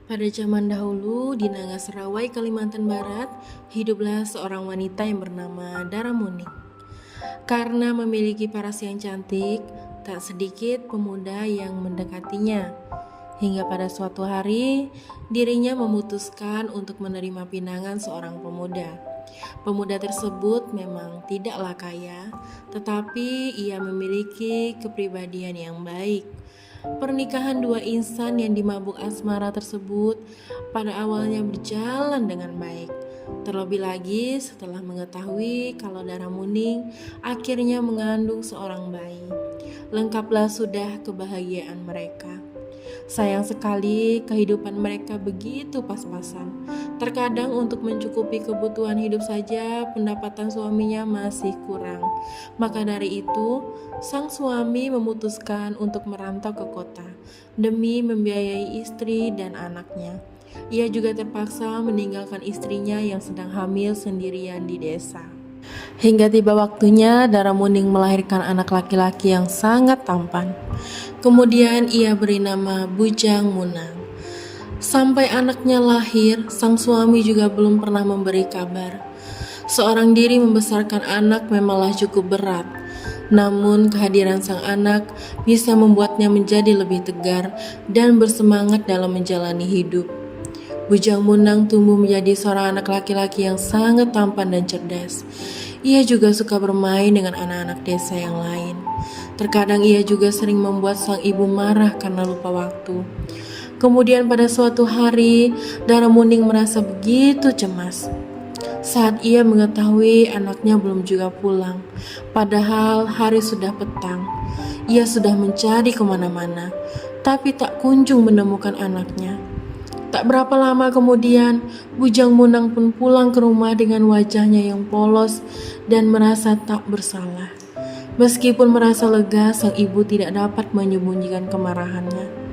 Pada zaman dahulu, di Nagasrawaay, Kalimantan Barat, hiduplah seorang wanita yang bernama Dara Muning. Karena memiliki paras yang cantik, tak sedikit pemuda yang mendekatinya. Hingga pada suatu hari, dirinya memutuskan untuk menerima pinangan seorang pemuda. Pemuda tersebut memang tidaklah kaya, tetapi ia memiliki kepribadian yang baik. Pernikahan dua insan yang dimabuk asmara tersebut pada awalnya berjalan dengan baik. Terlebih lagi setelah mengetahui kalau Dara Muning akhirnya mengandung seorang bayi. Lengkaplah sudah kebahagiaan mereka. Sayang sekali kehidupan mereka begitu pas-pasan. Terkadang untuk mencukupi kebutuhan hidup saja pendapatan suaminya masih kurang. Maka dari itu, sang suami memutuskan untuk merantau ke kota demi membiayai istri dan anaknya. Ia juga terpaksa meninggalkan istrinya yang sedang hamil sendirian di desa. Hingga tiba waktunya Dara Muning melahirkan anak laki-laki yang sangat tampan. Kemudian ia beri nama Bujang Munang. Sampai anaknya lahir, sang suami juga belum pernah memberi kabar. Seorang diri membesarkan anak memanglah cukup berat. Namun kehadiran sang anak bisa membuatnya menjadi lebih tegar dan bersemangat dalam menjalani hidup. Bujang Munang tumbuh menjadi seorang anak laki-laki yang sangat tampan dan cerdas. Ia juga suka bermain dengan anak-anak desa yang lain. Terkadang ia juga sering membuat sang ibu marah karena lupa waktu. Kemudian pada suatu hari, Dara Muning merasa begitu cemas saat ia mengetahui anaknya belum juga pulang. Padahal hari sudah petang. Ia sudah mencari kemana-mana, tapi tak kunjung menemukan anaknya. Tak berapa lama kemudian, Bujang Munang pun pulang ke rumah dengan wajahnya yang polos dan merasa tak bersalah. Meskipun merasa lega, sang ibu tidak dapat menyembunyikan kemarahannya.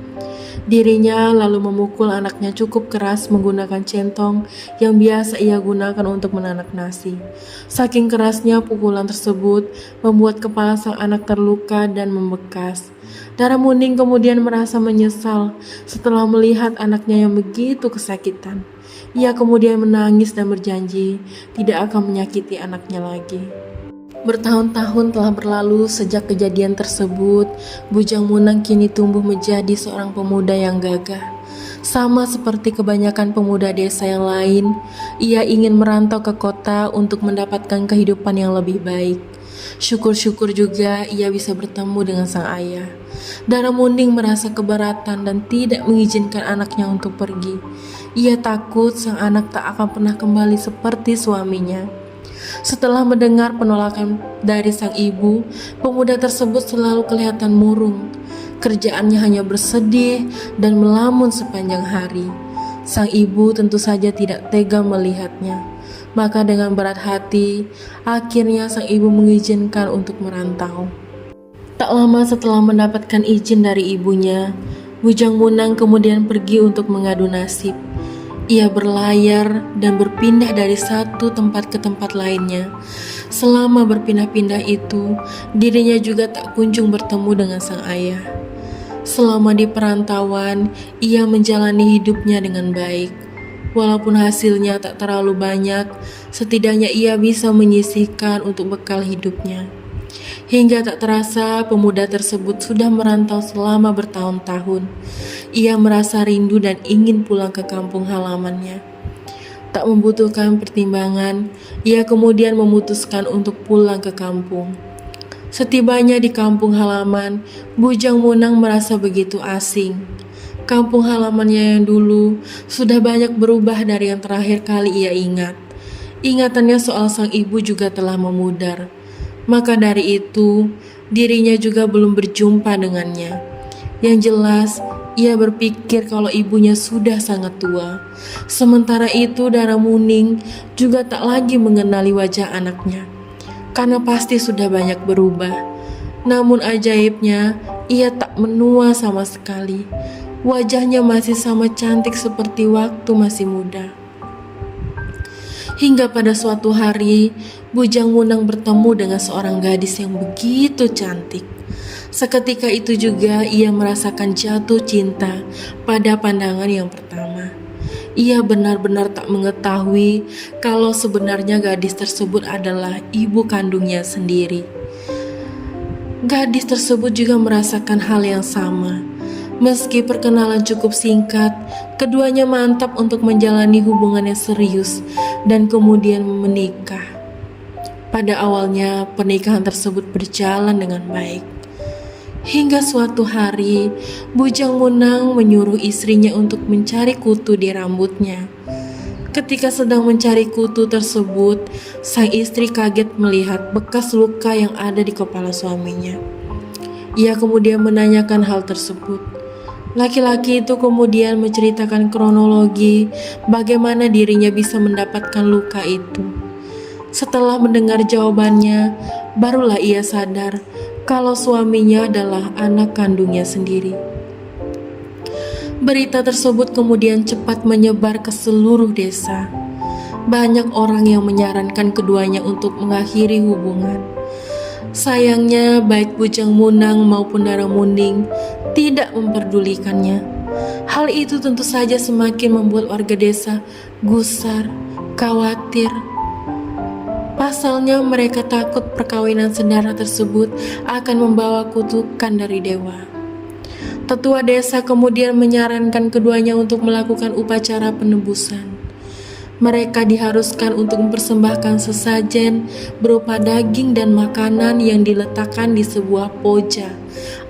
Dirinya lalu memukul anaknya cukup keras menggunakan centong yang biasa ia gunakan untuk menanak nasi. Saking kerasnya pukulan tersebut membuat kepala sang anak terluka dan membekas. Dara Muning kemudian merasa menyesal setelah melihat anaknya yang begitu kesakitan. Ia kemudian menangis dan berjanji tidak akan menyakiti anaknya lagi. Bertahun-tahun telah berlalu sejak kejadian tersebut. Bujang Munang kini tumbuh menjadi seorang pemuda yang gagah. Sama seperti kebanyakan pemuda desa yang lain, ia ingin merantau ke kota untuk mendapatkan kehidupan yang lebih baik. Syukur-syukur juga ia bisa bertemu dengan sang ayah. Dara Muning merasa keberatan dan tidak mengizinkan anaknya untuk pergi. Ia takut sang anak tak akan pernah kembali seperti suaminya. Setelah mendengar penolakan dari sang ibu, pemuda tersebut selalu kelihatan murung. Kerjaannya hanya bersedih dan melamun sepanjang hari. Sang ibu tentu saja tidak tega melihatnya. Maka dengan berat hati, akhirnya sang ibu mengizinkan untuk merantau. Tak lama setelah mendapatkan izin dari ibunya, Bujang Munang kemudian pergi untuk mengadu nasib. Ia berlayar dan berpindah dari satu tempat ke tempat lainnya. Selama berpindah-pindah itu, dirinya juga tak kunjung bertemu dengan sang ayah. Selama di perantauan, ia menjalani hidupnya dengan baik. Walaupun hasilnya tak terlalu banyak, setidaknya ia bisa menyisihkan untuk bekal hidupnya. Hingga tak terasa pemuda tersebut sudah merantau selama bertahun-tahun. Ia merasa rindu dan ingin pulang ke kampung halamannya. Tak membutuhkan pertimbangan, ia kemudian memutuskan untuk pulang ke kampung. Setibanya di kampung halaman, Bujang Munang merasa begitu asing. Kampung halamannya yang dulu sudah banyak berubah dari yang terakhir kali ia ingat. Ingatannya soal sang ibu juga telah memudar. Maka dari itu, dirinya juga belum berjumpa dengannya. Yang jelas, ia berpikir kalau ibunya sudah sangat tua. Sementara itu, Dara Muning juga tak lagi mengenali wajah anaknya, karena pasti sudah banyak berubah. Namun ajaibnya, ia tak menua sama sekali. Wajahnya masih sama cantik seperti waktu masih muda. Hingga pada suatu hari, Bujang Munang bertemu dengan seorang gadis yang begitu cantik. Seketika itu juga ia merasakan jatuh cinta pada pandangan yang pertama. Ia benar-benar tak mengetahui kalau sebenarnya gadis tersebut adalah ibu kandungnya sendiri. Gadis tersebut juga merasakan hal yang sama. Meski perkenalan cukup singkat, keduanya mantap untuk menjalani hubungan yang serius dan kemudian menikah. Pada awalnya, pernikahan tersebut berjalan dengan baik. Hingga suatu hari, Bujang Munang menyuruh istrinya untuk mencari kutu di rambutnya. Ketika sedang mencari kutu tersebut, sang istri kaget melihat bekas luka yang ada di kepala suaminya. Ia kemudian menanyakan hal tersebut. Laki-laki itu kemudian menceritakan kronologi bagaimana dirinya bisa mendapatkan luka itu. Setelah mendengar jawabannya, barulah ia sadar kalau suaminya adalah anak kandungnya sendiri. Berita tersebut kemudian cepat menyebar ke seluruh desa. Banyak orang yang menyarankan keduanya untuk mengakhiri hubungan. Sayangnya, baik Bujang Munang maupun Daramuning tidak memperdulikannya. Hal itu tentu saja semakin membuat warga desa gusar, khawatir. Pasalnya, mereka takut perkawinan saudara tersebut akan membawa kutukan dari dewa. Tetua desa kemudian menyarankan keduanya untuk melakukan upacara penebusan. Mereka diharuskan untuk mempersembahkan sesajen berupa daging dan makanan yang diletakkan di sebuah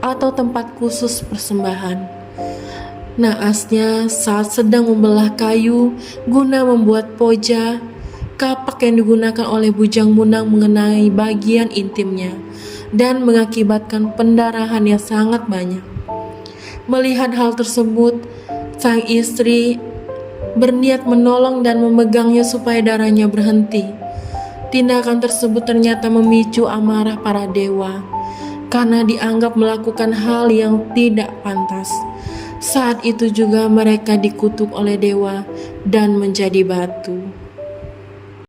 atau tempat khusus persembahan. Naasnya, saat sedang membelah kayu guna membuat kapak yang digunakan oleh Bujang Munang mengenai bagian intimnya dan mengakibatkan pendarahan yang sangat banyak. Melihat hal tersebut, sang istri berniat menolong dan memegangnya supaya darahnya berhenti. Tindakan tersebut ternyata memicu amarah para dewa karena dianggap melakukan hal yang tidak pantas. Saat itu juga mereka dikutuk oleh dewa dan menjadi batu.